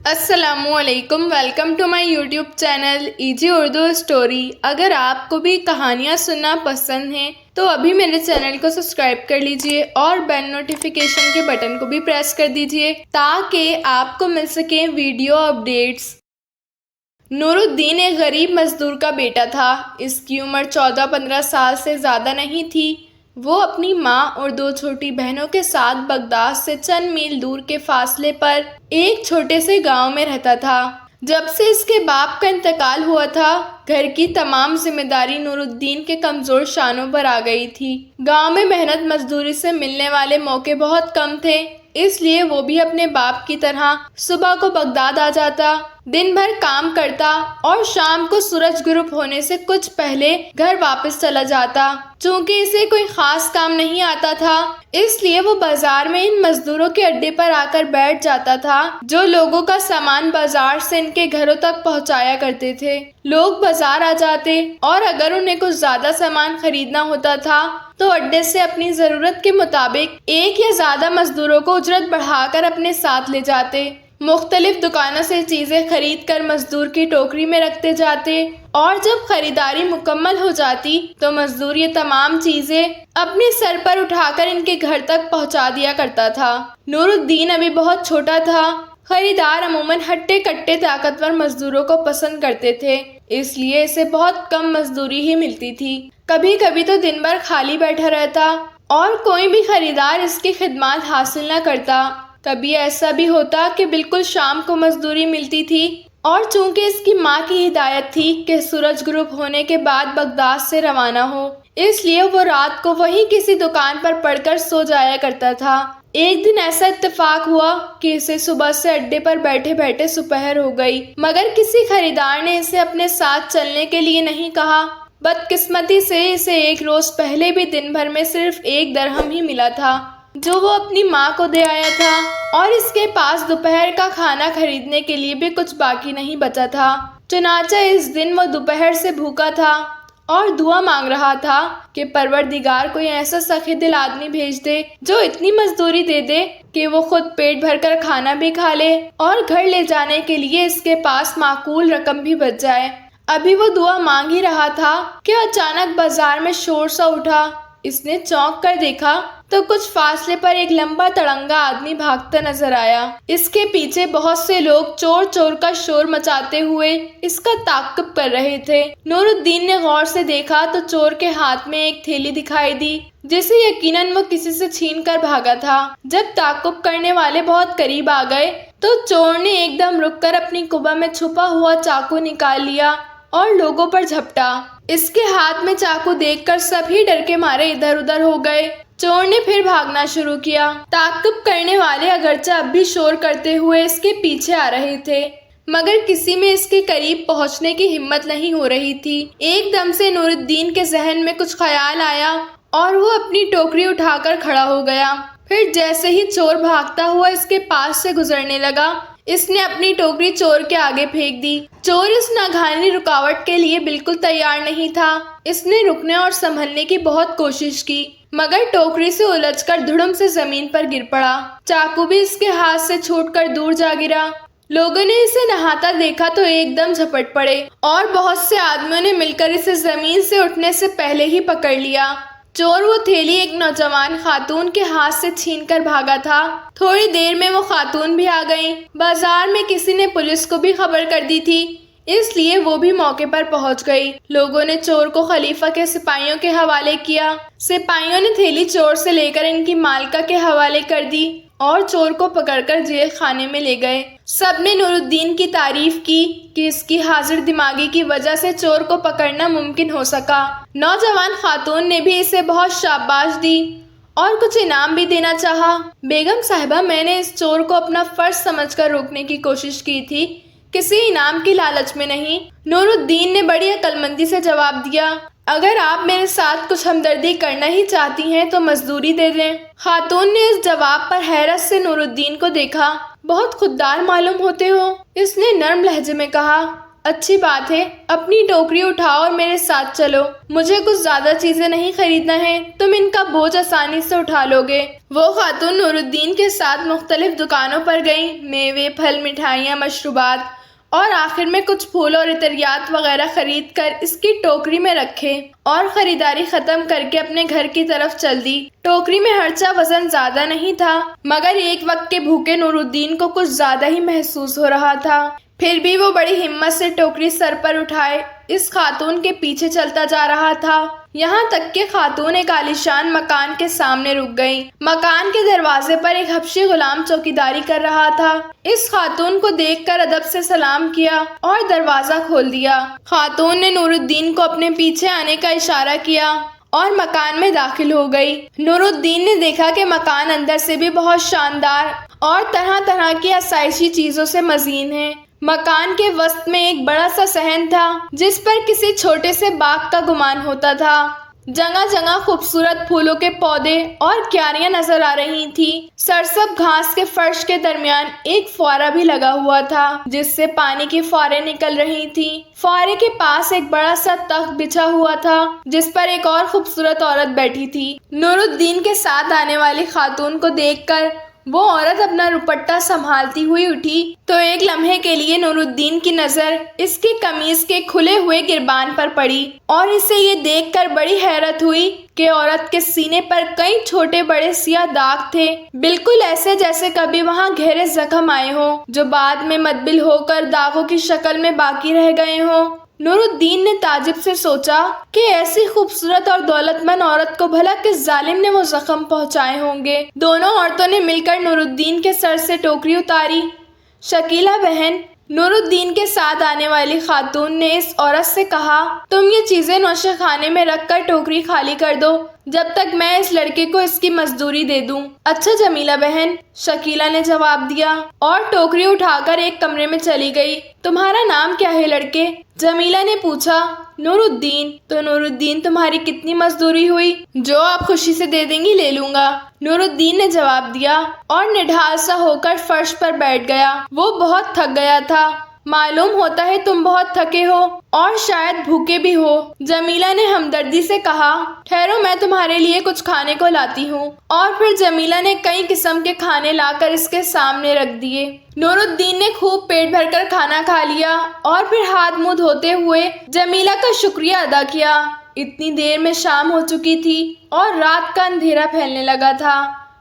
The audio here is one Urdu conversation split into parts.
السلام علیکم، welcome to my YouTube channel ایجی اردو اسٹوری۔ اگر آپ کو بھی کہانیاں سننا پسند ہیں تو ابھی میرے چینل کو سبسکرائب کر لیجئے اور بیل نوٹیفیکیشن کے بٹن کو بھی پریس کر دیجئے تاکہ آپ کو مل سکیں ویڈیو اپڈیٹس۔ نور الدین ایک غریب مزدور کا بیٹا تھا۔ اس کی عمر 14-15 سال سے زیادہ نہیں تھی۔ وہ اپنی ماں اور 2 چھوٹی بہنوں کے ساتھ بغداد سے چند میل دور کے فاصلے پر ایک چھوٹے سے گاؤں میں رہتا تھا۔ جب سے اس کے باپ کا انتقال ہوا تھا، گھر کی تمام ذمہ داری نور الدین کے کمزور شانوں پر آ گئی تھی۔ گاؤں میں محنت مزدوری سے ملنے والے موقع بہت کم تھے، اس لیے وہ بھی اپنے باپ کی طرح صبح کو بغداد آ جاتا، دن بھر کام کرتا اور شام کو سورج غروب ہونے سے کچھ پہلے گھر واپس چلا جاتا۔ چونکہ اسے کوئی خاص کام نہیں آتا تھا، اس لیے وہ بازار میں ان مزدوروں کے اڈے پر آ کر بیٹھ جاتا تھا جو لوگوں کا سامان بازار سے ان کے گھروں تک پہنچایا کرتے تھے۔ لوگ بازار آ جاتے اور اگر انہیں کچھ زیادہ سامان خریدنا ہوتا تھا تو اڈے سے اپنی ضرورت کے مطابق ایک یا زیادہ مزدوروں کو اجرت بڑھا کر اپنے ساتھ لے جاتے۔ مختلف دکانوں سے چیزیں خرید کر مزدور کی ٹوکری میں رکھتے جاتے اور جب خریداری مکمل ہو جاتی تو مزدور یہ تمام چیزیں اپنے سر پر اٹھا کر ان کے گھر تک پہنچا دیا کرتا تھا۔ نور الدین ابھی بہت چھوٹا تھا۔ خریدار عموماً ہٹے کٹے طاقتور مزدوروں کو پسند کرتے تھے، اس لیے اسے بہت کم مزدوری ہی ملتی تھی۔ کبھی کبھی تو دن بھر خالی بیٹھا رہتا اور کوئی بھی خریدار اس کی خدمات حاصل نہ کرتا۔ کبھی ایسا بھی ہوتا کہ بالکل شام کو مزدوری ملتی تھی اور چونکہ اس کی ماں کی ہدایت تھی کہ سورج غروب ہونے کے بعد بغداد سے روانہ ہو، اس لیے وہ رات کو وہیں کسی دکان پر پڑ کر سو جایا کرتا تھا۔ ایک دن ایسا اتفاق ہوا کہ اسے صبح سے اڈے پر بیٹھے بیٹھے دوپہر ہو گئی، مگر کسی خریدار نے اسے اپنے ساتھ چلنے کے لیے نہیں کہا۔ بدقسمتی سے اسے ایک روز پہلے بھی دن بھر میں صرف 1 درہم ہی ملا تھا جو وہ اپنی ماں کو دے آیا تھا اور اس کے پاس دوپہر کا کھانا خریدنے کے لیے بھی کچھ باقی نہیں بچا تھا۔ چنانچہ اس دن وہ دوپہر سے بھوکا تھا اور دعا مانگ رہا تھا کہ پروردگار کوئی ایسا سخی دل آدمی بھیج دے جو اتنی مزدوری دے دے کہ وہ خود پیٹ بھر کر کھانا بھی کھا لے اور گھر لے جانے کے لیے اس کے پاس معقول رقم بھی بچ جائے۔ ابھی وہ دعا مانگ ہی رہا تھا کہ اچانک بازار میں شور سا اٹھا۔ اس نے چونک کر دیکھا تو کچھ فاصلے پر ایک لمبا تڑنگا آدمی بھاگتا نظر آیا۔ اس کے پیچھے بہت سے لوگ چور چور کا شور مچاتے ہوئے اس کا تعاقب کر رہے تھے۔ نور الدین نے غور سے دیکھا تو چور کے ہاتھ میں ایک تھیلی دکھائی دی جسے یقیناً وہ کسی سے چھین کر بھاگا تھا۔ جب تعاقب کرنے والے بہت قریب آ گئے تو چور نے ایک دم رک کر اپنی قبہ میں چھپا ہوا چاقو نکال لیا اور لوگوں پر جھپٹا۔ اس کے ہاتھ میں چاقو دیکھ کر سبھی ڈر کے مارے ادھر ادھر ہو گئے۔ چور نے پھر بھاگنا شروع کیا۔ تعاقب کرنے والے اگرچہ اب بھی شور کرتے ہوئے اس کے پیچھے آ رہے تھے مگر کسی میں اس کے قریب پہنچنے کی ہمت نہیں ہو رہی تھی۔ ایک دم سے نور الدین کے ذہن میں کچھ خیال آیا اور وہ اپنی ٹوکری اٹھا کر کھڑا ہو گیا۔ پھر جیسے ہی چور بھاگتا ہوا اس کے پاس سے گزرنے لگا، اس نے اپنی ٹوکری چور کے آگے پھینک دی۔ چور اس ناگہانی رکاوٹ کے لیے بالکل تیار نہیں تھا۔ اس نے رکنے اور سنبھلنے کی بہت کوشش کی مگر ٹوکری سے الجھ کر دھڑم سے زمین پر گر پڑا۔ چاقو بھی اس کے ہاتھ سے چھوٹ کر دور جا گرا۔ لوگوں نے اسے نہاتا دیکھا تو ایک دم جھپٹ پڑے اور بہت سے آدمیوں نے مل کر اسے زمین سے اٹھنے سے پہلے ہی پکڑ لیا۔ چور وہ تھیلی ایک نوجوان خاتون کے ہاتھ سے چھین کر بھاگا تھا۔ تھوڑی دیر میں وہ خاتون بھی آ گئیں۔ بازار میں کسی نے پولیس کو بھی خبر کر دی تھی، اس لیے وہ بھی موقع پر پہنچ گئی۔ لوگوں نے چور کو خلیفہ کے سپاہیوں کے حوالے کیا۔ سپاہیوں نے تھیلی چور سے لے کر ان کی مالکہ کے حوالے کر دی اور چور کو پکڑ کر جیل خانے میں لے گئے۔ سب نے نور الدین کی تعریف کی کہ اس کی حاضر دماغی کی وجہ سے چور کو پکڑنا ممکن ہو سکا۔ نوجوان خاتون نے بھی اسے بہت شاباش دی اور کچھ انعام بھی دینا چاہا۔ بیگم صاحبہ، میں نے اس چور کو اپنا فرض سمجھ کر روکنے کی کوشش کی تھی، کسی انعام کی لالچ میں نہیں۔ نور الدین نے بڑی عقل مندی سے جواب دیا، اگر آپ میرے ساتھ کچھ ہمدردی کرنا ہی چاہتی ہیں تو مزدوری دے دیں۔ خاتون نے اس جواب پر حیرت سے نور الدین کو دیکھا۔ بہت خوددار معلوم ہوتے ہو، اس نے نرم لہجے میں کہا۔ اچھی بات ہے، اپنی ٹوکری اٹھاؤ اور میرے ساتھ چلو، مجھے کچھ زیادہ چیزیں نہیں خریدنا ہے، تم ان کا بوجھ آسانی سے اٹھا لو گے۔ وہ خاتون نور الدین کے ساتھ مختلف دکانوں پر گئیں، میوے، پھل، مٹھائیاں، مشروبات اور آخر میں کچھ پھول اور عطریات وغیرہ خرید کر اس کی ٹوکری میں رکھے اور خریداری ختم کر کے اپنے گھر کی طرف چل دی۔ ٹوکری میں ہرچہ وزن زیادہ نہیں تھا، مگر ایک وقت کے بھوکے نور الدین کو کچھ زیادہ ہی محسوس ہو رہا تھا۔ پھر بھی وہ بڑی ہمت سے ٹوکری سر پر اٹھائے اس خاتون کے پیچھے چلتا جا رہا تھا، یہاں تک کہ خاتون ایک عالیشان مکان کے سامنے رک گئی۔ مکان کے دروازے پر ایک حبشی غلام چوکیداری کر رہا تھا۔ اس خاتون کو دیکھ کر ادب سے سلام کیا اور دروازہ کھول دیا۔ خاتون نے نور الدین کو اپنے پیچھے آنے کا اشارہ کیا اور مکان میں داخل ہو گئی۔ نور الدین نے دیکھا کہ مکان اندر سے بھی بہت شاندار اور طرح طرح کی آسائشی چیزوں سے مزین ہے۔ مکان کے وسط میں ایک بڑا سا صحن تھا جس پر کسی چھوٹے سے باغ کا گمان ہوتا تھا۔ جگہ جگہ خوبصورت پھولوں کے پودے اور کیاریاں نظر آ رہی تھی۔ سرسبز گھاس کے فرش کے درمیان ایک فوارہ بھی لگا ہوا تھا جس سے پانی کی فواریں نکل رہی تھی۔ فوارے کے پاس ایک بڑا سا تخت بچھا ہوا تھا جس پر ایک اور خوبصورت عورت بیٹھی تھی۔ نور الدین کے ساتھ آنے والی خاتون کو دیکھ کر وہ عورت اپنا دوپٹہ سنبھالتی ہوئی اٹھی تو ایک لمحے کے لیے نور الدین کی نظر اس کی قمیض کے کھلے ہوئے گربان پر پڑی اور اسے یہ دیکھ کر بڑی حیرت ہوئی کہ عورت کے سینے پر کئی چھوٹے بڑے سیاہ داغ تھے، بالکل ایسے جیسے کبھی وہاں گہرے زخم آئے ہوں جو بعد میں مدبل ہو کر داغوں کی شکل میں باقی رہ گئے ہوں۔ نور الدین نے تعجب سے سوچا کہ ایسی خوبصورت اور دولت مند عورت کو بھلا کس ظالم نے وہ زخم پہنچائے ہوں گے۔ دونوں عورتوں نے مل کر نور الدین کے سر سے ٹوکری اتاری۔ شکیلہ بہن، نور الدین کے ساتھ آنے والی خاتون نے اس عورت سے کہا، تم یہ چیزیں نوشے خانے میں رکھ کر ٹوکری خالی کر دو جب تک میں اس لڑکے کو اس کی مزدوری دے دوں۔ اچھا جمیلہ بہن، شکیلہ نے جواب دیا اور ٹوکری اٹھا کر ایک کمرے میں چلی گئی۔ تمہارا نام کیا ہے لڑکے؟ جمیلہ نے پوچھا۔ نور الدین۔ تو نور الدین تمہاری کتنی مزدوری ہوئی؟ جو آپ خوشی سے دے دیں گی لے لوں گا، نور الدین نے جواب دیا اور نڈھال سا ہو کر فرش پر بیٹھ گیا۔ وہ بہت تھک گیا تھا۔ معلوم ہوتا ہے تم بہت تھکے ہو اور شاید بھوکے بھی ہو، جمیلہ نے ہمدردی سے کہا۔ ٹھہرو، میں تمہارے لیے کچھ کھانے کو لاتی ہوں۔ اور پھر جمیلہ نے کئی قسم کے کھانے لا کر اس کے سامنے رکھ دیے۔ نور الدین نے خوب پیٹ بھر کر کھانا کھا لیا اور پھر ہاتھ منہ دھوتے ہوئے جمیلہ کا شکریہ ادا کیا۔ اتنی دیر میں شام ہو چکی تھی اور رات کا اندھیرا پھیلنے لگا تھا۔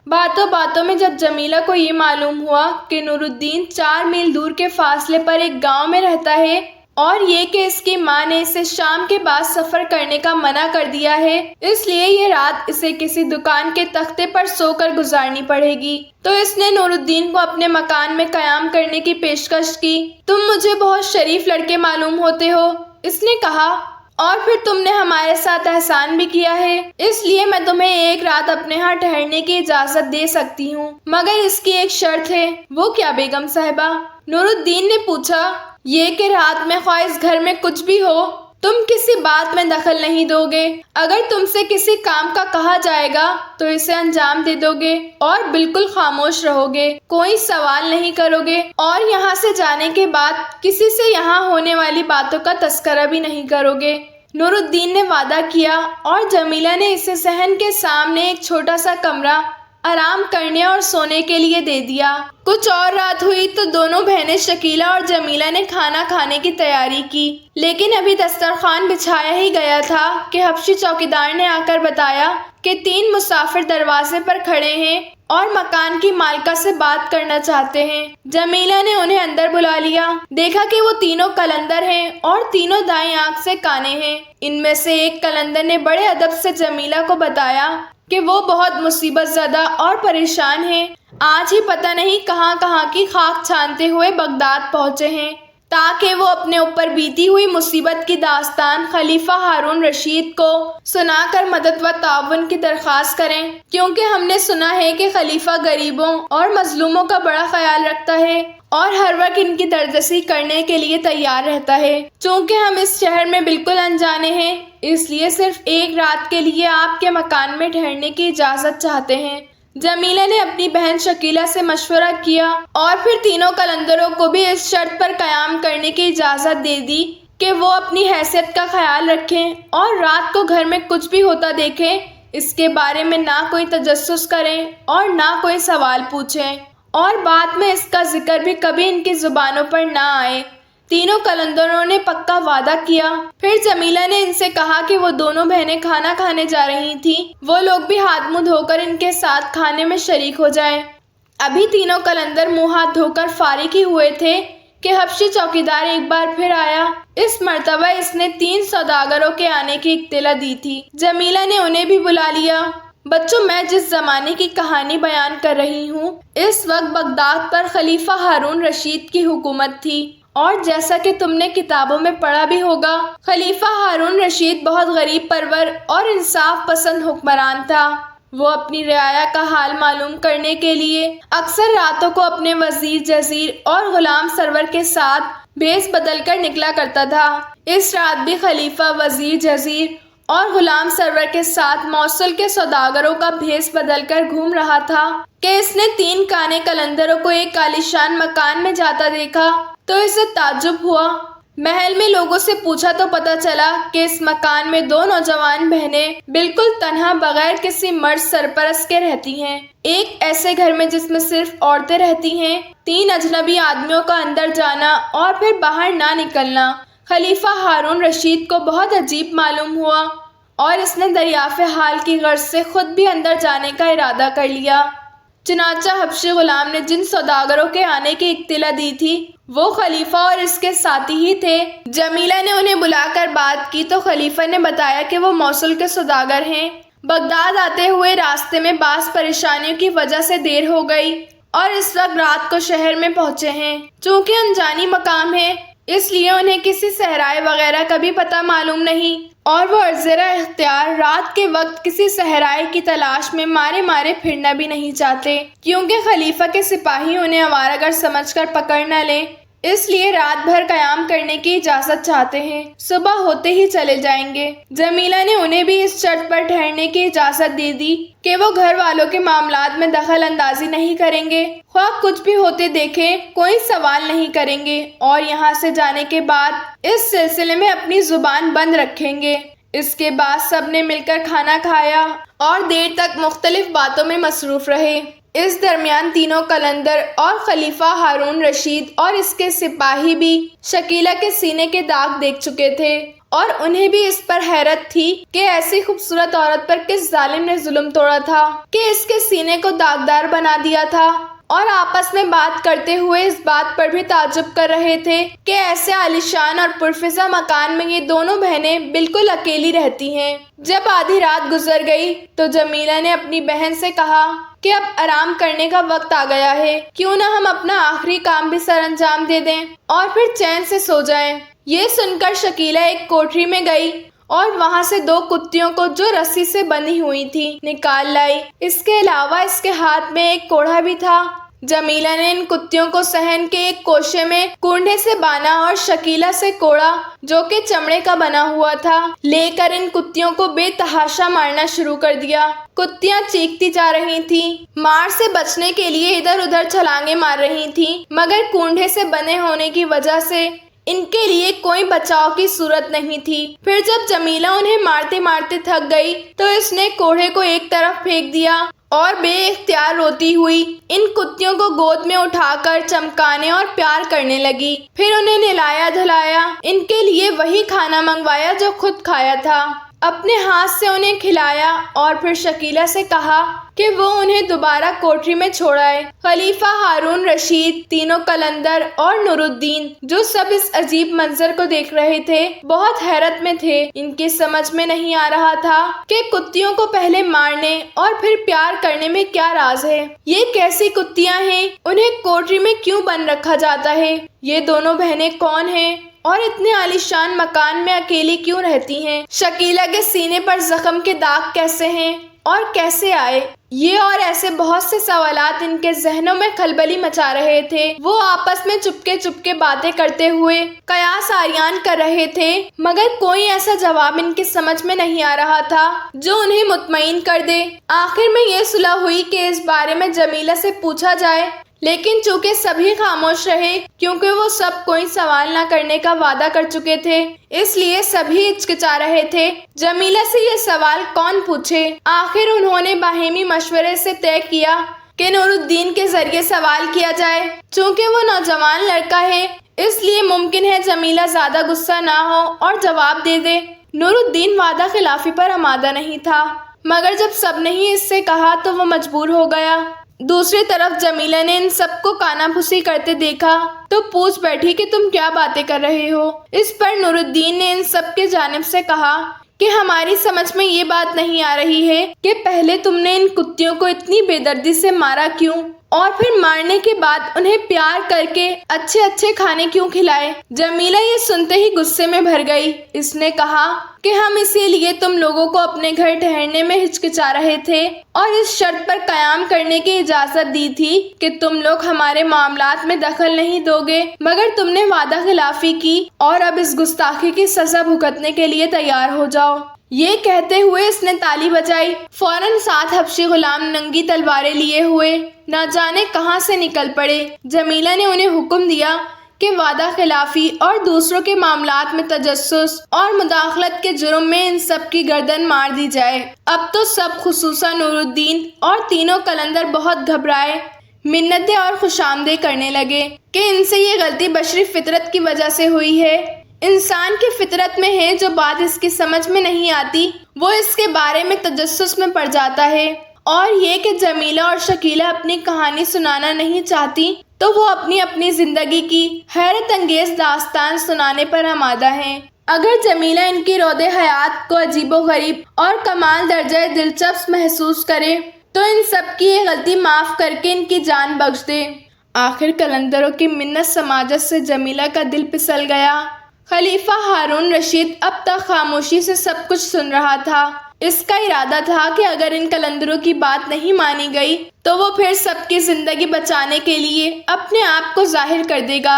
باتوں باتوں میں جب جمیلہ کو یہ معلوم ہوا کہ نور الدین 4 میل دور کے فاصلے پر ایک گاؤں میں رہتا ہے اور یہ کہ اس کی ماں نے اسے شام کے بعد سفر کرنے کا منع کر دیا ہے، اس لیے یہ رات اسے کسی دکان کے تختے پر سو کر گزارنی پڑے گی، تو اس نے نور الدین کو اپنے مکان میں قیام کرنے کی پیشکش کی۔ تم مجھے بہت شریف لڑکے معلوم ہوتے ہو، اس نے کہا، اور پھر تم نے ہمارے ساتھ احسان بھی کیا ہے، اس لیے میں تمہیں ایک رات اپنے ہاں ٹھہرنے کی اجازت دے سکتی ہوں، مگر اس کی ایک شرط ہے۔ وہ کیا بیگم صاحبہ؟ نور الدین نے پوچھا۔ یہ کہ رات میں خواہ اس گھر میں کچھ بھی ہو تم کسی بات میں دخل نہیں دو گے، اگر تم سے کسی کام کا کہا جائے گا تو اسے انجام دے دو گے اور بالکل خاموش رہو گے، کوئی سوال نہیں کرو گے اور یہاں سے جانے کے بعد کسی سے یہاں ہونے والی باتوں کا تذکرہ بھی نہیں کرو گے۔ نور الدین نے وعدہ کیا اور جمیلہ نے اسے صحن کے سامنے ایک چھوٹا سا کمرہ آرام کرنے اور سونے کے لیے دے دیا۔ کچھ اور رات ہوئی تو دونوں بہنیں شکیلہ اور جمیلہ نے کھانا کھانے کی تیاری کی، لیکن ابھی دسترخوان بچھایا ہی گیا تھا کہ حبشی چوکیدار نے آ کر بتایا کہ 3 مسافر دروازے پر کھڑے ہیں اور مکان کی مالکہ سے بات کرنا چاہتے ہیں۔ جمیلہ نے انہیں اندر بلا لیا، دیکھا کہ وہ تینوں قلندر ہیں اور تینوں دائیں آنکھ سے کانے ہیں۔ ان میں سے ایک قلندر نے بڑے ادب سے جمیلہ کو بتایا کہ وہ بہت مصیبت زدہ اور پریشان ہیں، آج ہی پتہ نہیں کہاں کہاں کی خاک چھانتے ہوئے بغداد پہنچے ہیں تاکہ وہ اپنے اوپر بیتی ہوئی مصیبت کی داستان خلیفہ ہارون رشید کو سنا کر مدد و تعاون کی درخواست کریں، کیونکہ ہم نے سنا ہے کہ خلیفہ غریبوں اور مظلوموں کا بڑا خیال رکھتا ہے اور ہر وقت ان کی دردرسی کرنے کے لیے تیار رہتا ہے۔ چونکہ ہم اس شہر میں بالکل انجانے ہیں، اس لیے صرف ایک رات کے لیے آپ کے مکان میں ٹھہرنے کی اجازت چاہتے ہیں۔ جمیلہ نے اپنی بہن شکیلہ سے مشورہ کیا اور پھر تینوں قلندروں کو بھی اس شرط پر قیام کرنے کی اجازت دے دی کہ وہ اپنی حیثیت کا خیال رکھیں اور رات کو گھر میں کچھ بھی ہوتا دیکھیں اس کے بارے میں نہ کوئی تجسس کریں اور نہ کوئی سوال پوچھیں، اور بعد میں اس کا ذکر بھی کبھی ان کی زبانوں پر نہ آئے۔ تینوں قلندروں نے پکا وعدہ کیا۔ پھر جمیلہ نے ان سے کہا کہ وہ دونوں بہنیں کھانا کھانے جا رہی تھیں، وہ لوگ بھی ہاتھ منہ دھو کر ان کے ساتھ کھانے میں شریک ہو جائیں۔ ابھی تینوں قلندر منہ ہاتھ دھو کر فارغ ہی ہوئے تھے کہ حبشی چوکیدار ایک بار پھر آیا۔ اس مرتبہ اس نے 3 سوداگروں کے آنے کی اطلاع دی تھی۔ جمیلہ نے انہیں بھی بلا لیا۔ بچوں، میں جس زمانے کی کہانی بیان کر رہی ہوں، اس وقت بغداد پر خلیفہ ہارون رشید کی حکومت تھی، اور جیسا کہ تم نے کتابوں میں پڑھا بھی ہوگا، خلیفہ ہارون رشید بہت غریب پرور اور انصاف پسند حکمران تھا۔ وہ اپنی رعایا کا حال معلوم کرنے کے لیے اکثر راتوں کو اپنے وزیر جزیر اور غلام سرور کے ساتھ بھیس بدل کر نکلا کرتا تھا۔ اس رات بھی خلیفہ وزیر جزیر اور غلام سرور کے ساتھ موصل کے سوداگروں کا بھیس بدل کر گھوم رہا تھا کہ اس نے 3 کانے قلندروں کو ایک عالیشان مکان میں جاتا دیکھا تو اسے تعجب ہوا۔ محل میں لوگوں سے پوچھا تو پتہ چلا کہ اس مکان میں 2 نوجوان بہنیں بالکل تنہا بغیر کسی مرد سرپرست کے رہتی ہیں، ایک ایسے گھر میں جس میں صرف عورتیں رہتی ہیں۔ 3 اجنبی آدمیوں کا اندر جانا اور پھر باہر نہ نکلنا خلیفہ ہارون رشید کو بہت عجیب معلوم ہوا، اور اس نے دریافت حال کی غرض سے خود بھی اندر جانے کا ارادہ کر لیا۔ چنانچہ حبشی غلام نے جن سوداگروں کے آنے کی اطلاع دی تھی وہ خلیفہ اور اس کے ساتھی ہی تھے۔ جمیلہ نے انہیں بلا کر بات کی تو خلیفہ نے بتایا کہ وہ موصل کے سوداگر ہیں۔ بغداد آتے ہوئے راستے میں بعض پریشانیوں کی وجہ سے دیر ہو گئی اور اس وقت رات کو شہر میں پہنچے ہیں۔ چونکہ انجانی مقام ہے اس لیے انہیں کسی صحرائے وغیرہ کا بھی پتہ معلوم نہیں، اور وہ عذرا اختیار رات کے وقت کسی صحرائے کی تلاش میں مارے پھرنا بھی نہیں چاہتے، کیونکہ خلیفہ کے سپاہی انہیں آوارہ گرد سمجھ کر پکڑ نہ لیں، اس لیے رات بھر قیام کرنے کی اجازت چاہتے ہیں، صبح ہوتے ہی چلے جائیں گے۔ جمیلہ نے انہیں بھی اس شرط پر ٹھہرنے کی اجازت دے دی کہ وہ گھر والوں کے معاملات میں دخل اندازی نہیں کریں گے، خواہ کچھ بھی ہوتے دیکھیں کوئی سوال نہیں کریں گے، اور یہاں سے جانے کے بعد اس سلسلے میں اپنی زبان بند رکھیں گے۔ اس کے بعد سب نے مل کر کھانا کھایا اور دیر تک مختلف باتوں میں مصروف رہے۔ اس درمیان تینوں قلندر اور خلیفہ ہارون رشید اور اس کے سپاہی بھی شکیلہ کے سینے کے داغ دیکھ چکے تھے، اور انہیں بھی اس پر حیرت تھی کہ ایسی خوبصورت عورت پر کس ظالم نے ظلم توڑا تھا کہ اس کے سینے کو داغدار بنا دیا تھا، اور آپس میں بات کرتے ہوئے اس بات پر بھی تعجب کر رہے تھے کہ ایسے عالیشان اور پرفضا مکان میں یہ دونوں بہنیں بالکل اکیلی رہتی ہیں۔ جب آدھی رات گزر گئی تو جمیلہ نے اپنی بہن سے کہا کہ اب آرام کرنے کا وقت آ گیا ہے، کیوں نہ ہم اپنا آخری کام بھی سر انجام دے دیں اور پھر چین سے سو جائیں۔ یہ سن کر شکیلہ ایک کوٹری میں گئی اور وہاں سے 2 کتیوں کو جو رسی سے بندھی ہوئی تھی نکال لائی۔ اس کے علاوہ اس کے ہاتھ میں ایک کوڑھا بھی تھا۔ جمیلہ نے ان کتیوں کو صحن کے ایک کوشے میں کونڈے سے باندھا اور شکیلہ سے کوڑا جو کہ چمڑے کا بنا ہوا تھا لے کر ان کتیوں کو بے تحاشا مارنا شروع کر دیا۔ کتیاں چیختی جا رہی تھیں، مار سے بچنے کے لیے ادھر ادھر چھلانگیں مار رہی تھیں، مگر کونڈے سے بندھے ہونے کی وجہ سے ان کے لیے کوئی بچاؤ کی صورت نہیں تھی۔ پھر جب جمیلہ انہیں مارتے مارتے تھک گئی تو اس نے کوڑھے کو ایک طرف پھینک دیا اور بے اختیار روتی ہوئی ان کتیوں کو گود میں اٹھا کر چمکانے اور پیار کرنے لگی۔ پھر انہیں نہلایا دھلایا، ان کے لیے وہی کھانا منگوایا جو خود کھایا تھا، اپنے ہاتھ سے انہیں کھلایا، اور پھر شکیلہ سے کہا کہ وہ انہیں دوبارہ کوٹری میں چھوڑائے۔ خلیفہ ہارون رشید، تینوں قلندر اور نور الدین جو سب اس عجیب منظر کو دیکھ رہے تھے بہت حیرت میں تھے۔ ان کی سمجھ میں نہیں آ رہا تھا کہ کتیوں کو پہلے مارنے اور پھر پیار کرنے میں کیا راز ہے۔ یہ کیسی کتیاں ہیں؟ انہیں کوٹری میں کیوں بند رکھا جاتا ہے؟ یہ دونوں بہنیں کون ہیں اور اتنے عالیشان مکان میں اکیلی کیوں رہتی ہیں؟ شکیلہ کے سینے پر زخم کے داغ کیسے ہیں اور کیسے آئے؟ یہ اور ایسے بہت سے سوالات ان کے ذہنوں میں کھلبلی مچا رہے تھے۔ وہ آپس میں چپکے باتیں کرتے ہوئے قیاس آریان کر رہے تھے، مگر کوئی ایسا جواب ان کی سمجھ میں نہیں آ رہا تھا جو انہیں مطمئن کر دے۔ آخر میں یہ صلح ہوئی کہ اس بارے میں جمیلہ سے پوچھا جائے، لیکن چونکہ سبھی خاموش رہے کیونکہ وہ سب کوئی سوال نہ کرنے کا وعدہ کر چکے تھے، اس لیے سبھی ہچکچا رہے تھے جمیلہ سے یہ سوال کون پوچھے۔ آخر انہوں نے باہمی مشورے سے طے کیا کہ نور الدین کے ذریعے سوال کیا جائے۔ چونکہ وہ نوجوان لڑکا ہے، اس لیے ممکن ہے جمیلہ زیادہ غصہ نہ ہو اور جواب دے دے۔ نور الدین وعدہ خلافی پر آمادہ نہیں تھا، مگر جب سب نے ہی اس سے کہا تو وہ مجبور ہو گیا۔ دوسری طرف جمیلہ نے ان سب کو کانا پھوسی کرتے دیکھا تو پوچھ بیٹھی کہ تم کیا باتیں کر رہے ہو۔ اس پر نور الدین نے ان سب کے جانب سے کہا کہ ہماری سمجھ میں یہ بات نہیں آ رہی ہے کہ پہلے تم نے ان کتیوں کو اتنی بے دردی سے مارا کیوں، اور پھر مارنے کے بعد انہیں پیار کر کے اچھے کھانے کیوں کھلائے۔ جمیلہ یہ سنتے ہی غصے میں بھر گئی۔ اس نے کہا کہ ہم اسی لیے تم لوگوں کو اپنے گھر ٹھہرنے میں ہچکچا رہے تھے اور اس شرط پر قیام کرنے کی اجازت دی تھی کہ تم لوگ ہمارے معاملات میں دخل نہیں دو گے، مگر تم نے وعدہ خلافی کی اور اب اس گستاخی کی سزا بھگتنے کے لیے تیار ہو جاؤ۔ یہ کہتے ہوئے اس نے تالی بجائی۔ فوراً 7 حبشی غلام ننگی تلواریں لیے ہوئے نہ جانے کہاں سے نکل پڑے۔ جمیلہ نے انہیں حکم دیا کہ وعدہ خلافی اور دوسروں کے معاملات میں تجسس اور مداخلت کے جرم میں ان سب کی گردن مار دی جائے۔ اب تو سب خصوصاً نور الدین اور تینوں قلندر بہت گھبرائے، منتیں اور خوشامدیں کرنے لگے کہ ان سے یہ غلطی بشری فطرت کی وجہ سے ہوئی ہے۔ انسان کی فطرت میں ہے جو بات اس کی سمجھ میں نہیں آتی وہ اس کے بارے میں تجسس میں پڑ جاتا ہے، اور یہ کہ جمیلہ اور شکیلہ اپنی کہانی سنانا نہیں چاہتی تو وہ اپنی زندگی کی حیرت انگیز داستان سنانے پر آمادہ ہیں۔ اگر جمیلہ ان کی رود حیات کو عجیب و غریب اور کمال درجہ دلچسپ محسوس کرے تو ان سب کی یہ غلطی معاف کر کے ان کی جان بخش دے۔ آخر قلندروں کی منت سماجت سے جمیلہ کا دل پھسل گیا۔ خلیفہ ہارون رشید اب تک خاموشی سے سب کچھ سن رہا تھا۔ اس کا ارادہ تھا کہ اگر ان قلندروں کی بات نہیں مانی گئی تو وہ پھر سب کی زندگی بچانے کے لیے اپنے آپ کو ظاہر کر دے گا،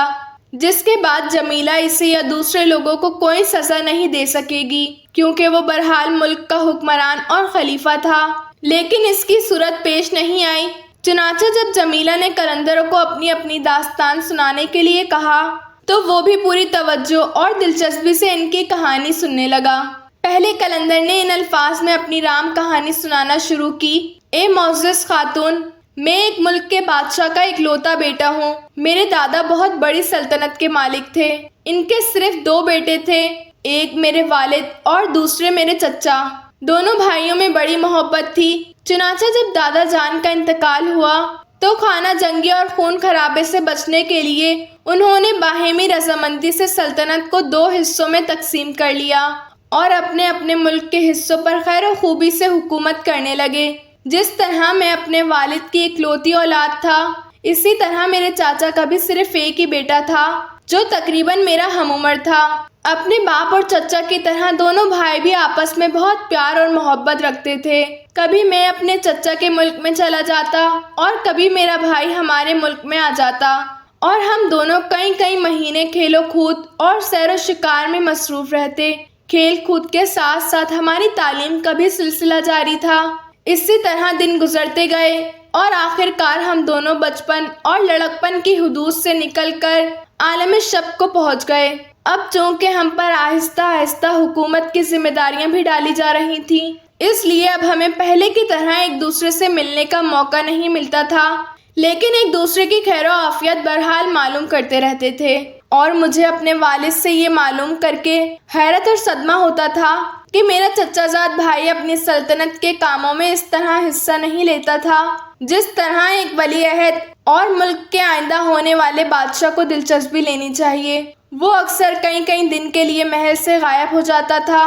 جس کے بعد جمیلہ اسے یا دوسرے لوگوں کو کوئی سزا نہیں دے سکے گی، کیونکہ وہ بہرحال ملک کا حکمران اور خلیفہ تھا۔ لیکن اس کی صورت پیش نہیں آئی۔ چنانچہ جب جمیلہ نے قلندروں کو اپنی داستان سنانے کے لیے کہا تو وہ بھی پوری توجہ اور دلچسپی سے ان کی کہانی سننے لگا۔ پہلے قلندر نے ان الفاظ میں اپنی رام کہانی سنانا شروع کی۔ اے معزز خاتون، میں ایک ملک کے بادشاہ کا اکلوتا بیٹا ہوں۔ میرے دادا بہت بڑی سلطنت کے مالک تھے۔ ان کے صرف 2 بیٹے تھے، ایک میرے والد اور دوسرے میرے چچا۔ دونوں بھائیوں میں بڑی محبت تھی۔ چنانچہ جب دادا جان کا انتقال ہوا تو خانہ جنگی اور خون خرابے سے بچنے کے لیے انہوں نے باہمی رضامندی سے سلطنت کو 2 حصوں میں تقسیم کر لیا اور اپنے ملک کے حصوں پر خیر و خوبی سے حکومت کرنے لگے۔ جس طرح میں اپنے والد کی اکلوتی اولاد تھا، اسی طرح میرے چاچا کا بھی صرف ایک ہی بیٹا تھا جو تقریباً میرا ہم عمر تھا۔ اپنے باپ اور چچا کی طرح دونوں بھائی بھی آپس میں بہت پیار اور محبت رکھتے تھے۔ کبھی میں اپنے چچا کے ملک میں چلا جاتا اور کبھی میرا بھائی ہمارے ملک میں آ جاتا، اور ہم دونوں کئی مہینے کھیل و کود اور سیر و شکار میں مصروف رہتے۔ کھیل کود کے ساتھ ساتھ ہماری تعلیم کا بھی سلسلہ جاری تھا۔ اسی طرح دن گزرتے گئے اور آخر کار ہم دونوں بچپن اور لڑکپن کی حدود سے نکل کر عالم شب کو پہنچ گئے۔ اب چونکہ ہم پر آہستہ آہستہ حکومت کی ذمہ داریاں بھی ڈالی جا رہی تھیں، اس لیے اب ہمیں پہلے کی طرح ایک دوسرے سے ملنے کا موقع نہیں ملتا تھا، لیکن ایک دوسرے کی خیر و عافیت بہرحال معلوم کرتے رہتے تھے۔ اور مجھے اپنے والد سے یہ معلوم کر کے حیرت اور صدمہ ہوتا تھا کہ میرا چچا زاد بھائی اپنی سلطنت کے کاموں میں اس طرح حصہ نہیں لیتا تھا جس طرح ایک ولی عہد اور ملک کے آئندہ ہونے والے بادشاہ کو دلچسپی لینی چاہیے۔ وہ اکثر کئی دن کے لیے محل سے غائب ہو جاتا تھا۔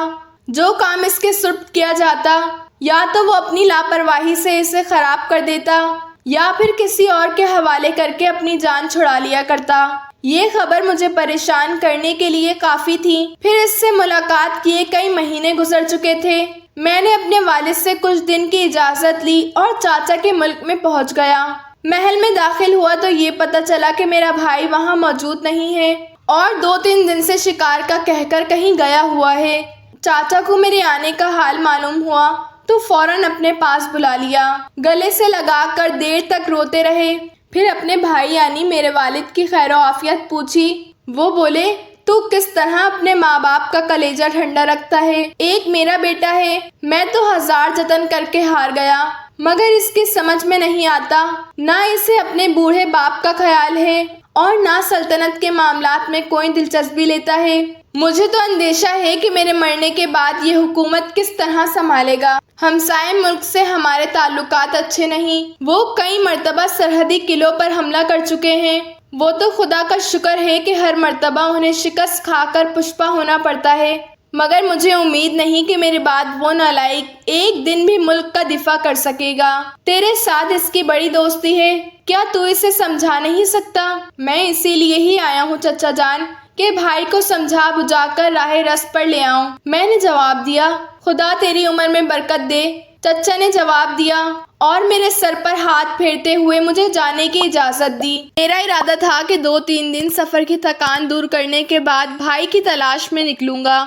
جو کام اس کے سپرد کیا جاتا یا تو وہ اپنی لاپرواہی سے اسے خراب کر دیتا یا پھر کسی اور کے حوالے کر کے اپنی جان چھڑا لیا کرتا۔ یہ خبر مجھے پریشان کرنے کے لیے کافی تھی۔ پھر اس سے ملاقات کیے کئی مہینے گزر چکے تھے۔ میں نے اپنے والد سے کچھ دن کی اجازت لی اور چاچا کے ملک میں پہنچ گیا۔ محل میں داخل ہوا تو یہ پتہ چلا کہ میرا بھائی وہاں موجود نہیں ہے اور 2-3 دن سے شکار کا کہہ کر کہیں گیا ہوا ہے۔ چاچا کو میرے آنے کا حال معلوم ہوا تو فوراً اپنے پاس بلا لیا، گلے سے لگا کر دیر تک روتے رہے۔ پھر اپنے بھائی یعنی میرے والد کی خیر و عافیت پوچھی۔ وہ بولے، تو کس طرح اپنے ماں باپ کا کلیجہ ٹھنڈا رکھتا ہے؟ ایک میرا بیٹا ہے، میں تو 1000 جتن کر کے ہار گیا، مگر اس کی سمجھ میں نہیں آتا، نہ اسے اپنے بوڑھے باپ کا خیال ہے اور نہ سلطنت کے معاملات میں کوئی دلچسپی لیتا ہے۔ مجھے تو اندیشہ ہے کہ میرے مرنے کے بعد یہ حکومت کس طرح سنبھالے گا۔ ہمسائے ملک سے ہمارے تعلقات اچھے نہیں، وہ کئی مرتبہ سرحدی قلعوں پر حملہ کر چکے ہیں۔ وہ تو خدا کا شکر ہے کہ ہر مرتبہ انہیں شکست کھا کر پشپا ہونا پڑتا ہے، مگر مجھے امید نہیں کہ میرے بعد وہ نالائق ایک دن بھی ملک کا دفاع کر سکے گا۔ تیرے ساتھ اس کی بڑی دوستی ہے، کیا تو اسے سمجھا نہیں سکتا؟ میں اسی لیے ہی آیا ہوں چچا جان کہ بھائی کو سمجھا بجھا کر راہ رست پر لے آؤں۔ میں نے جواب دیا، خدا تیری عمر میں برکت دے۔ چچا نے جواب دیا اور میرے سر پر ہاتھ پھیرتے ہوئے مجھے جانے کی اجازت دی۔ میرا ارادہ تھا کہ 2-3 دن سفر کی تھکان دور کرنے کے بعد بھائی کی تلاش میں نکلوں گا،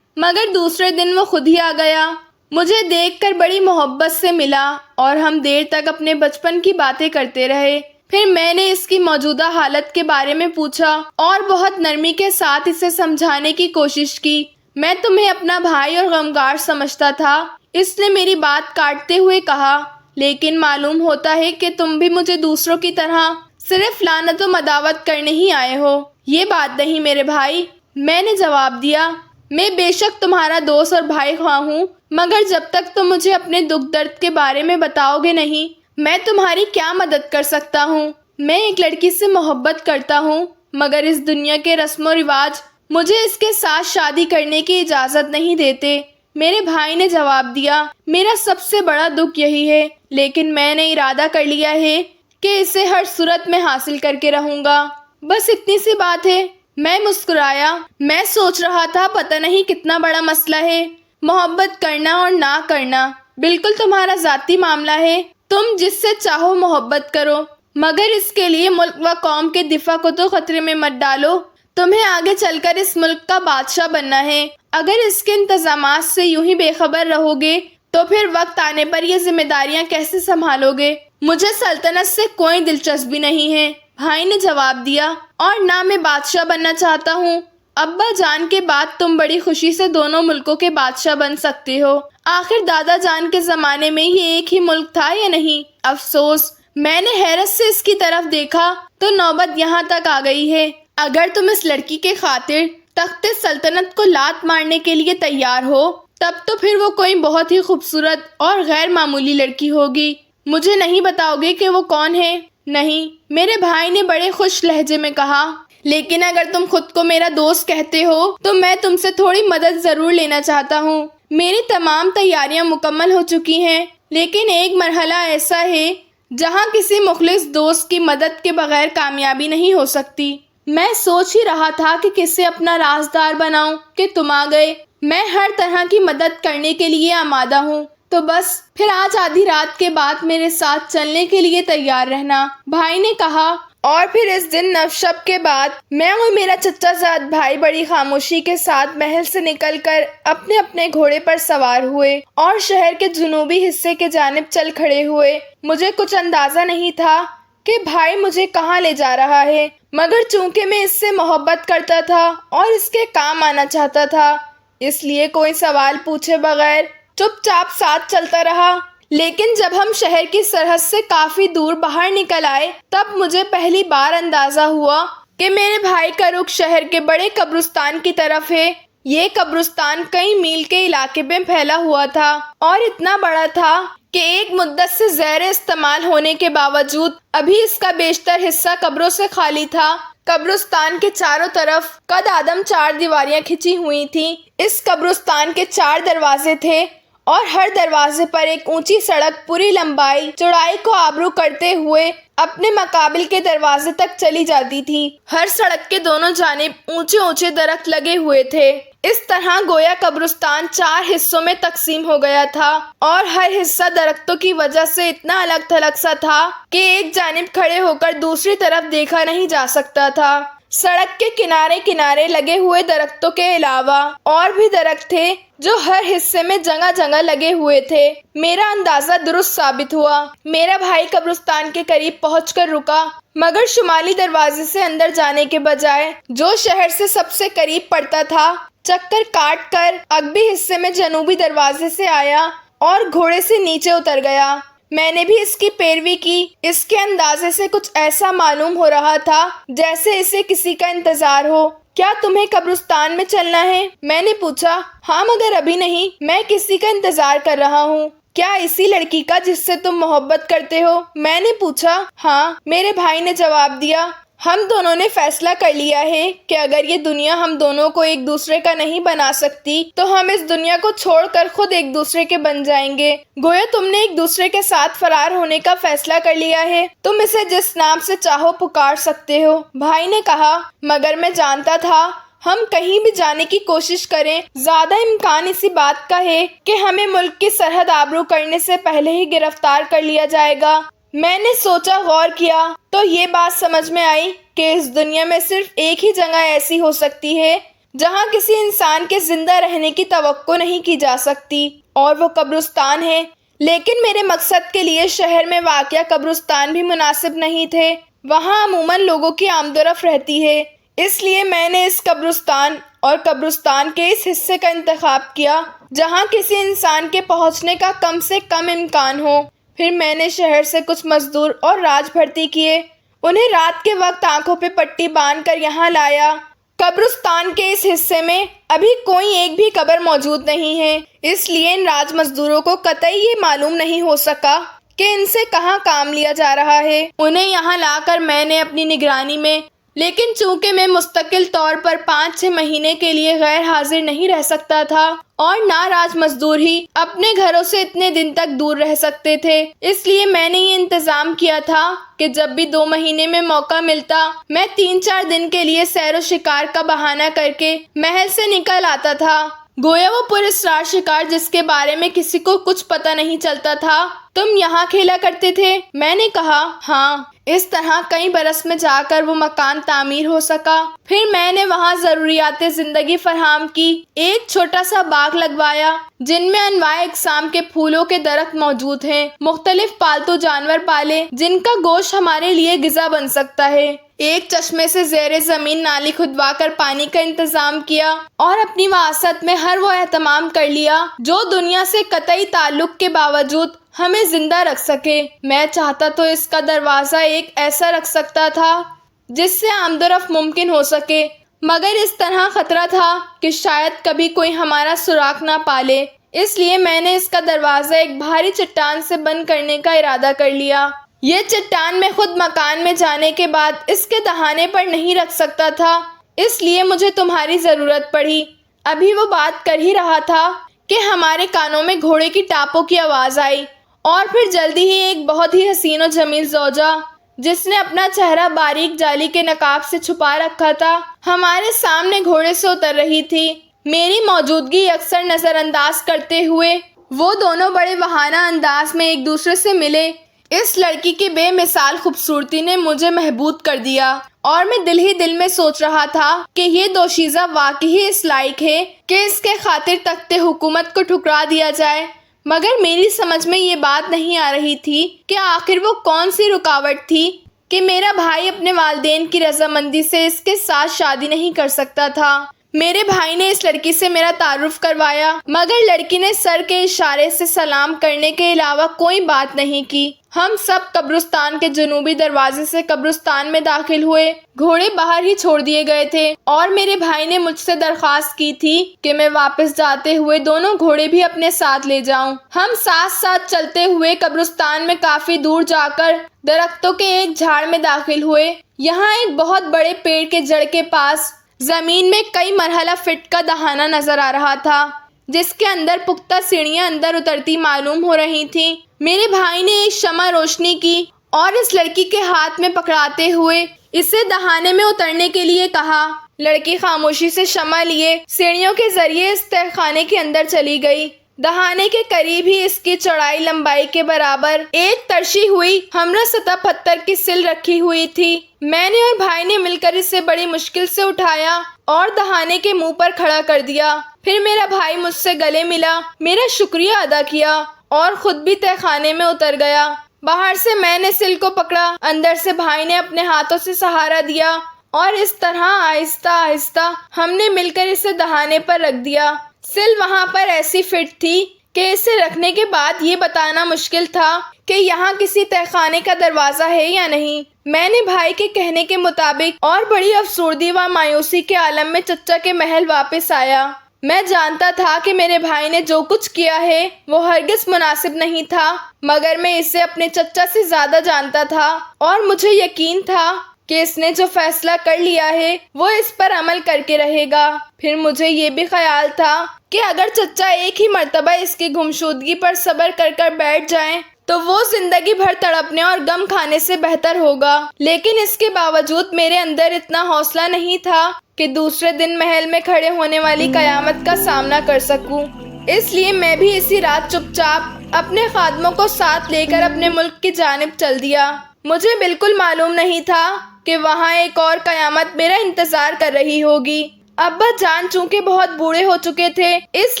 مگر دوسرے دن وہ خود ہی آ گیا۔ مجھے دیکھ کر بڑی محبت سے ملا اور ہم دیر تک اپنے بچپن کی باتیں کرتے رہے۔ پھر میں نے اس کی موجودہ حالت کے بارے میں پوچھا اور بہت نرمی کے ساتھ اسے سمجھانے کی کوشش کی۔ میں تمہیں اپنا بھائی اور غمگار سمجھتا تھا، اس نے میری بات کاٹتے ہوئے کہا، لیکن معلوم ہوتا ہے کہ تم بھی مجھے دوسروں کی طرح صرف لعنت و مداوت کرنے ہی آئے ہو۔ یہ بات نہیں میرے بھائی، میں نے جواب دیا، میں بے شک تمہارا دوست اور بھائی خواہ ہوں، مگر جب تک تم مجھے اپنے دکھ درد کے بارے میں بتاؤ گے نہیں، میں تمہاری کیا مدد کر سکتا ہوں؟ میں ایک لڑکی سے محبت کرتا ہوں، مگر اس دنیا کے رسم و رواج مجھے اس کے ساتھ شادی کرنے کی اجازت نہیں دیتے۔ میرے بھائی نے جواب دیا، میرا سب سے بڑا دکھ یہی ہے، لیکن میں نے ارادہ کر لیا ہے کہ اسے ہر صورت میں حاصل کر کے رہوں گا، بس اتنی سی بات ہے۔ میں مسکرایا، میں سوچ رہا تھا پتہ نہیں کتنا بڑا مسئلہ ہے، محبت کرنا اور نہ کرنا بالکل تمہارا ذاتی معاملہ ہے، تم جس سے چاہو محبت کرو، مگر اس کے لیے ملک و قوم کے دفاع کو تو خطرے میں مت ڈالو۔ تمہیں آگے چل کر اس ملک کا بادشاہ بننا ہے، اگر اس کے انتظامات سے یوں ہی بے خبر رہو گے تو پھر وقت آنے پر یہ ذمہ داریاں کیسے سنبھالو گے؟ مجھے سلطنت سے کوئی دلچسپی نہیں ہے، بھائی نے جواب دیا، اور نہ میں بادشاہ بننا چاہتا ہوں۔ ابا جان کے بعد تم بڑی خوشی سے دونوں ملکوں کے بادشاہ بن سکتے ہو، آخر دادا جان کے زمانے میں یہ ایک ہی ملک تھا یا نہیں؟ افسوس۔ میں نے حیرت سے اس کی طرف دیکھا تو نوبت یہاں تک آ گئی ہے۔ اگر تم اس لڑکی کے خاطر تخت سلطنت کو لات مارنے کے لیے تیار ہو، تب تو پھر وہ کوئی بہت ہی خوبصورت اور غیر معمولی لڑکی ہوگی۔ مجھے نہیں بتاؤ گے کہ وہ کون ہے؟ نہیں، میرے بھائی نے بڑے خوش لہجے میں کہا، لیکن اگر تم خود کو میرا دوست کہتے ہو تو میں تم سے تھوڑی مدد ضرور لینا چاہتا ہوں۔ میری تمام تیاریاں مکمل ہو چکی ہیں، لیکن ایک مرحلہ ایسا ہے جہاں کسی مخلص دوست کی مدد کے بغیر کامیابی نہیں ہو سکتی۔ میں سوچ ہی رہا تھا کہ کسے اپنا رازدار بناؤں کہ تم آ گئے۔ میں ہر طرح کی مدد کرنے کے لیے آمادہ ہوں، تو بس پھر آج آدھی رات کے بعد میرے ساتھ چلنے کے لیے تیار رہنا، بھائی نے کہا۔ اور پھر اس دن نوشب کے بعد میں اور میرا چچا زاد بھائی بڑی خاموشی کے ساتھ محل سے نکل کر اپنے اپنے گھوڑے پر سوار ہوئے اور شہر کے جنوبی حصے کے جانب چل کھڑے ہوئے۔ مجھے کچھ اندازہ نہیں تھا کہ بھائی مجھے کہاں لے جا رہا ہے، مگر چونکہ میں اس سے محبت کرتا تھا اور اس کے کام آنا چاہتا تھا، اس لیے کوئی سوال پوچھے بغیر چپ چاپ ساتھ چلتا رہا۔ لیکن جب ہم شہر کی سرحد سے کافی دور باہر نکل آئے تب مجھے پہلی بار اندازہ ہوا کہ میرے بھائی کا رخ شہر کے بڑے قبرستان کی طرف ہے۔ یہ قبرستان کئی میل کے علاقے میں پھیلا ہوا تھا اور اتنا بڑا تھا کہ ایک مدت سے زیر استعمال ہونے کے باوجود ابھی اس کا بیشتر حصہ قبروں سے خالی تھا۔ قبرستان کے چاروں طرف قد آدم 4 دیواریاں کھچی ہوئی تھیں۔ اس قبرستان کے 4 دروازے تھے اور ہر دروازے پر ایک اونچی سڑک پوری لمبائی چوڑائی کو آبرو کرتے ہوئے اپنے مقابل کے دروازے تک چلی جاتی تھی۔ ہر سڑک کے دونوں جانب اونچے اونچے درخت لگے ہوئے تھے۔ اس طرح گویا قبرستان 4 حصوں میں تقسیم ہو گیا تھا اور ہر حصہ درختوں کی وجہ سے اتنا الگ تھلگ سا تھا کہ ایک جانب کھڑے ہو کر دوسری طرف دیکھا نہیں جا سکتا تھا۔ سڑک کے کنارے کنارے لگے ہوئے درختوں کے علاوہ اور بھی درخت تھے جو ہر حصے میں جگہ جگہ لگے ہوئے تھے۔ میرا اندازہ درست ثابت ہوا۔ میرا بھائی قبرستان کے قریب پہنچ کر رکا، مگر شمالی دروازے سے اندر جانے کے بجائے جو شہر سے سب سے قریب پڑتا تھا، چکر کاٹ کر عقبی حصے میں جنوبی دروازے سے آیا اور گھوڑے سے نیچے اتر گیا۔ میں نے بھی اس کی پیروی کی۔ اس کے اندازے سے کچھ ایسا معلوم ہو رہا تھا جیسے اسے کسی کا انتظار ہو۔ کیا تمہیں قبرستان میں چلنا ہے؟ میں نے پوچھا۔ ہاں مگر ابھی نہیں، میں کسی کا انتظار کر رہا ہوں۔ کیا اسی لڑکی کا جس سے تم محبت کرتے ہو؟ میں نے پوچھا۔ ہاں، میرے بھائی نے جواب دیا۔ ہم دونوں نے فیصلہ کر لیا ہے کہ اگر یہ دنیا ہم دونوں کو ایک دوسرے کا نہیں بنا سکتی تو ہم اس دنیا کو چھوڑ کر خود ایک دوسرے کے بن جائیں گے۔ گویا تم نے ایک دوسرے کے ساتھ فرار ہونے کا فیصلہ کر لیا ہے۔ تم اسے جس نام سے چاہو پکار سکتے ہو، بھائی نے کہا۔ مگر میں جانتا تھا ہم کہیں بھی جانے کی کوشش کریں، زیادہ امکان اسی بات کا ہے کہ ہمیں ملک کی سرحد عبور کرنے سے پہلے ہی گرفتار کر لیا جائے گا۔ میں نے سوچا، غور کیا تو یہ بات سمجھ میں آئی کہ اس دنیا میں صرف ایک ہی جگہ ایسی ہو سکتی ہے جہاں کسی انسان کے زندہ رہنے کی توقع نہیں کی جا سکتی، اور وہ قبرستان ہے۔ لیکن میرے مقصد کے لیے شہر میں واقع قبرستان بھی مناسب نہیں تھے۔ وہاں عموماً لوگوں کی آمد و رفت رہتی ہے، اس لیے میں نے اس قبرستان اور قبرستان کے اس حصے کا انتخاب کیا جہاں کسی انسان کے پہنچنے کا کم سے کم امکان ہو۔ پھر میں نے شہر سے کچھ مزدور اور راج بھرتی کیے، انہیں رات کے وقت آنکھوں پہ پٹی باندھ کر یہاں لایا۔ قبرستان کے اس حصے میں ابھی کوئی ایک بھی قبر موجود نہیں ہے، اس لیے ان راج مزدوروں کو قطعی یہ معلوم نہیں ہو سکا کہ ان سے کہاں کام لیا جا رہا ہے۔ انہیں یہاں لا کر میں نے اپنی نگرانی میں، لیکن چونکہ میں مستقل طور پر 5-6 مہینے کے لیے غیر حاضر نہیں رہ سکتا تھا اور نہ راج مزدور ہی اپنے گھروں سے اتنے دن تک دور رہ سکتے تھے، اس لیے میں نے یہ انتظام کیا تھا کہ جب بھی 2 مہینے میں موقع ملتا میں 3-4 دن کے لیے سیر و شکار کا بہانہ کر کے محل سے نکل آتا تھا، گویا وہ پراسرار شکار جس کے بارے میں کسی کو کچھ پتہ نہیں چلتا تھا۔ تم یہاں کھیلا کرتے تھے؟ میں نے کہا۔ ہاں، اس طرح کئی برس میں جا کر وہ مکان تعمیر ہو سکا۔ پھر میں نے وہاں ضروریات زندگی فراہم کی، ایک چھوٹا سا باغ لگوایا جن میں انواع اقسام کے پھولوں کے درخت موجود ہیں، مختلف پالتو جانور پالے جن کا گوشت ہمارے لیے غذا بن سکتا ہے، ایک چشمے سے زیر زمین نالی کھدوا کر پانی کا انتظام کیا، اور اپنی وراثت میں ہر وہ اہتمام کر لیا جو دنیا سے قطعی تعلق کے باوجود ہمیں زندہ رکھ سکے۔ میں چاہتا تو اس کا دروازہ ایک ایسا رکھ سکتا تھا جس سے آمد و رفت ممکن ہو سکے، مگر اس طرح خطرہ تھا کہ شاید کبھی کوئی ہمارا سراغ نہ پالے، اس لیے میں نے اس کا دروازہ ایک بھاری چٹان سے بند کرنے کا ارادہ کر لیا۔ یہ چٹان میں خود مکان میں جانے کے بعد اس کے دہانے پر نہیں رکھ سکتا تھا، اس لیے مجھے تمہاری ضرورت پڑی۔ ابھی وہ بات کر ہی رہا تھا کہ ہمارے کانوں میں گھوڑے کی ٹاپوں کی آواز آئی، اور پھر جلدی ہی ایک بہت ہی حسین و جمیل زوجہ جس نے اپنا چہرہ باریک جالی کے نقاب سے چھپا رکھا تھا ہمارے سامنے گھوڑے سے اتر رہی تھی۔ میری موجودگی اکثر نظر انداز کرتے ہوئے وہ دونوں بڑے بہانہ انداز میں ایک دوسرے سے ملے۔ اس لڑکی کی بے مثال خوبصورتی نے مجھے محبوط کر دیا، اور میں دل ہی دل میں سوچ رہا تھا کہ یہ دوشیزہ واقعی اس لائق ہے کہ اس کے خاطر تخت حکومت کو ٹھکرا دیا جائے، مگر میری سمجھ میں یہ بات نہیں آ رہی تھی کہ آخر وہ کون سی رکاوٹ تھی کہ میرا بھائی اپنے والدین کی رضامندی سے اس کے ساتھ شادی نہیں کر سکتا تھا۔ میرے بھائی نے اس لڑکی سے میرا تعارف کروایا، مگر لڑکی نے سر کے اشارے سے سلام کرنے کے علاوہ کوئی بات نہیں کی۔ ہم سب قبرستان کے جنوبی دروازے سے قبرستان میں داخل ہوئے، گھوڑے باہر ہی چھوڑ دیے گئے تھے، اور میرے بھائی نے مجھ سے درخواست کی تھی کہ میں واپس جاتے ہوئے دونوں گھوڑے بھی اپنے ساتھ لے جاؤں۔ ہم ساتھ ساتھ چلتے ہوئے قبرستان میں کافی دور جا کر درختوں کے ایک جھاڑ میں داخل ہوئے۔ یہاں ایک بہت بڑے پیڑ کے جڑ کے پاس زمین میں کئی مرحلہ فٹ کا دہانہ نظر آ رہا تھا، جس کے اندر پختہ سیڑھیاں اندر اترتی معلوم ہو رہی تھیں۔ میرے بھائی نے ایک شمع روشنی کی اور اس لڑکی کے ہاتھ میں پکڑاتے ہوئے اسے دہانے میں اترنے کے لیے کہا۔ لڑکی خاموشی سے شمع لیے سیڑھیوں کے ذریعے اس تہہ خانے کے اندر چلی گئی۔ دہانے کے قریب ہی اس کی چوڑائی لمبائی کے برابر ایک ترشی ہوئی ہمرا سطح پتھر کی سل رکھی ہوئی تھی۔ میں نے اور بھائی نے مل کر اسے بڑی مشکل سے اٹھایا اور دہانے کے منہ پر کھڑا کر دیا۔ پھر میرا بھائی مجھ سے گلے ملا، میرا شکریہ ادا کیا اور خود بھی تہہ خانے میں اتر گیا۔ باہر سے میں نے سل کو پکڑا، اندر سے بھائی نے اپنے ہاتھوں سے سہارا دیا اور اس طرح آہستہ آہستہ ہم نے مل کر اسے دہانے پر رکھ دیا۔ سل وہاں پر ایسی فٹ تھی کہ اسے رکھنے کے بعد یہ بتانا مشکل تھا کہ یہاں کسی تہہ خانے کا دروازہ ہے یا نہیں۔ میں نے بھائی کے کہنے کے مطابق اور بڑی افسردگی و مایوسی کے عالم میں چچا کے محل واپس آیا۔ میں جانتا تھا کہ میرے بھائی نے جو کچھ کیا ہے وہ ہرگز مناسب نہیں تھا، مگر میں اسے اپنے چچا سے زیادہ جانتا تھا اور مجھے یقین تھا کہ اس نے جو فیصلہ کر لیا ہے وہ اس پر عمل کر کے رہے گا۔ پھر مجھے یہ بھی خیال تھا کہ اگر چچا ایک ہی مرتبہ اس کی گمشدگی پر صبر کر بیٹھ جائیں تو وہ زندگی بھر تڑپنے اور غم کھانے سے بہتر ہوگا، لیکن اس کے باوجود میرے اندر اتنا حوصلہ نہیں تھا کہ دوسرے دن محل میں کھڑے ہونے والی قیامت کا سامنا کر سکوں۔ اس لیے میں بھی اسی رات چپ چاپ اپنے خادموں کو ساتھ لے کر اپنے ملک کی جانب چل دیا۔ مجھے بالکل معلوم نہیں تھا کہ وہاں ایک اور قیامت میرا انتظار کر رہی ہوگی۔ ابا جان چونکہ بہت بوڑھے ہو چکے تھے، اس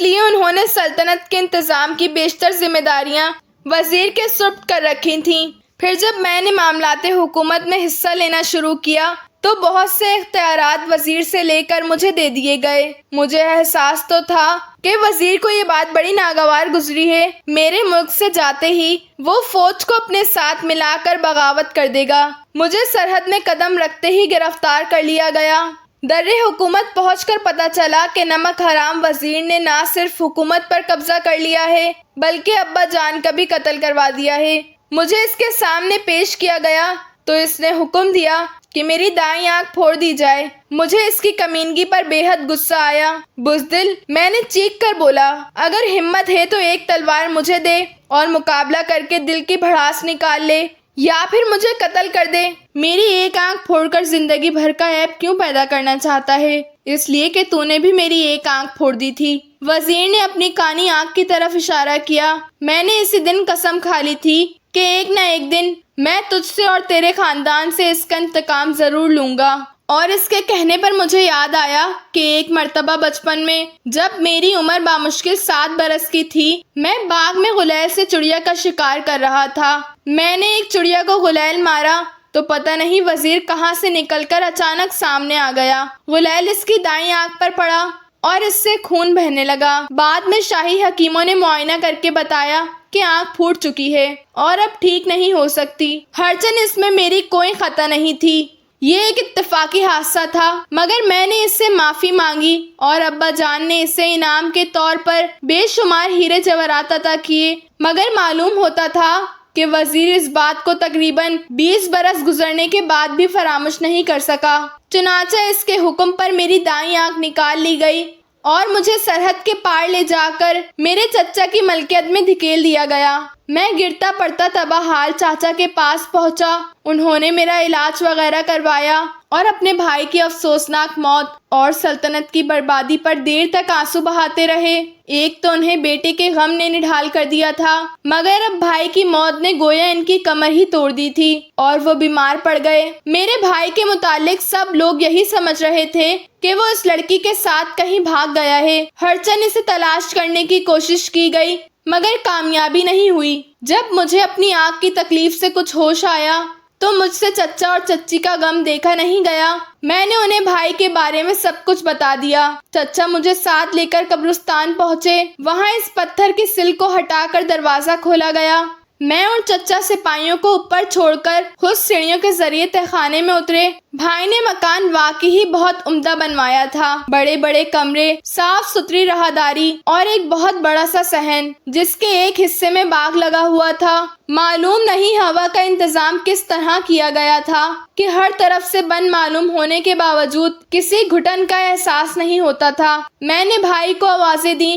لیے انہوں نے سلطنت کے انتظام کی بیشتر ذمہ داریاں وزیر کے سپرد کر رکھی تھیں۔ پھر جب میں نے معاملات حکومت میں حصہ لینا شروع کیا تو بہت سے اختیارات وزیر سے لے کر مجھے دے دیے گئے۔ مجھے احساس تو تھا کہ وزیر کو یہ بات بڑی ناگوار گزری ہے، میرے ملک سے جاتے ہی وہ فوج کو اپنے ساتھ ملا کر بغاوت کر دے گا۔ مجھے سرحد میں قدم رکھتے ہی گرفتار کر لیا گیا۔ در حکومت پہنچ کر پتہ چلا کہ نمک حرام وزیر نے نہ صرف حکومت پر قبضہ کر لیا ہے بلکہ ابا جان کا بھی قتل کروا دیا ہے۔ مجھے اس کے سامنے پیش کیا گیا تو اس نے حکم دیا کہ میری دائیں آنکھ پھوڑ دی جائے۔ مجھے اس کی کمینگی پر بے حد غصہ آیا۔ بزدل، میں نے چیخ کر بولا، اگر ہمت ہے تو ایک تلوار مجھے دے اور مقابلہ کر کے دل کی بھڑاس نکال لے، یا پھر مجھے قتل کر دے۔ میری ایک آنکھ پھوڑ کر زندگی بھر کا عیب کیوں پیدا کرنا چاہتا ہے؟ اس لیے کہ تو نے بھی میری ایک آنکھ پھوڑ دی تھی۔ وزیر نے اپنی کانی آنکھ کی طرف اشارہ کیا۔ میں نے اسی دن قسم کھا لی تھی کہ ایک نہ ایک دن میں تجھ سے اور تیرے خاندان سے اس کا انتقام ضرور لوں گا۔ اور اس کے کہنے پر مجھے یاد آیا کہ ایک مرتبہ بچپن میں جب میری عمر بامشکل 7 برس کی تھی، میں باغ میں غلیل سے چڑیا کا شکار کر رہا تھا۔ میں نے ایک چڑیا کو غلیل مارا تو پتہ نہیں وزیر کہاں سے نکل کر اچانک سامنے آ گیا۔ غلیل اس کی دائیں آنکھ پر پڑا اور اس سے خون بہنے لگا۔ بعد میں شاہی حکیموں نے معائنہ کر کے بتایا کہ آنکھ پھوٹ چکی ہے اور اب ٹھیک نہیں ہو سکتی۔ ہرچند اس میں میری کوئی خطا نہیں تھی، یہ ایک اتفاقی حادثہ تھا، مگر میں نے اس سے معافی مانگی اور ابا جان نے اسے انعام کے طور پر بے شمار ہیرے جواہرات عطا کیے۔ مگر معلوم ہوتا تھا کہ وزیر اس بات کو تقریباً 20 برس گزرنے کے بعد بھی فراموش نہیں کر سکا۔ چنانچہ اس کے حکم پر میری دائیں آنکھ نکال لی گئی اور مجھے سرحد کے پار لے جا کر میرے چچا کی ملکیت میں دھکیل دیا گیا۔ میں گرتا پڑتا تباہ حال چاچا کے پاس پہنچا۔ انہوں نے میرا علاج وغیرہ کروایا اور اپنے بھائی کی افسوسناک موت اور سلطنت کی بربادی پر دیر تک آنسو بہاتے رہے۔ ایک تو انہیں بیٹے کے غم نے نڈھال کر دیا تھا، مگر اب بھائی کی موت نے گویا ان کی کمر ہی توڑ دی تھی اور وہ بیمار پڑ گئے۔ میرے بھائی کے متعلق سب لوگ یہی سمجھ رہے تھے کہ وہ اس لڑکی کے ساتھ کہیں بھاگ گیا ہے۔ ہرچند اسے تلاش کرنے کی کوشش کی گئی مگر کامیابی نہیں ہوئی۔ جب مجھے اپنی آنکھ کی تکلیف سے کچھ ہوش آیا تو مجھ سے چچا اور چچی کا غم دیکھا نہیں گیا۔ میں نے انہیں بھائی کے بارے میں سب کچھ بتا دیا۔ چچا مجھے ساتھ لے کر قبرستان پہنچے۔ وہاں اس پتھر کی سل کو ہٹا کر دروازہ کھولا گیا۔ میں اور چچا سپاہیوں کو اوپر چھوڑ کر خود سیڑھیوں کے ذریعے تہہ خانے میں اترے۔ بھائی نے مکان واقعی بہت عمدہ بنوایا تھا۔ بڑے بڑے کمرے، صاف ستھری راہداری اور ایک بہت بڑا سا صحن جس کے ایک حصے میں باغ لگا ہوا تھا۔ معلوم نہیں ہوا کا انتظام کس طرح کیا گیا تھا کہ ہر طرف سے بند معلوم ہونے کے باوجود کسی گھٹن کا احساس نہیں ہوتا تھا۔ میں نے بھائی کو آوازیں دی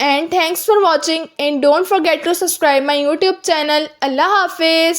And thanks for watching and don't forget to subscribe my YouTube channel. Allah Hafiz.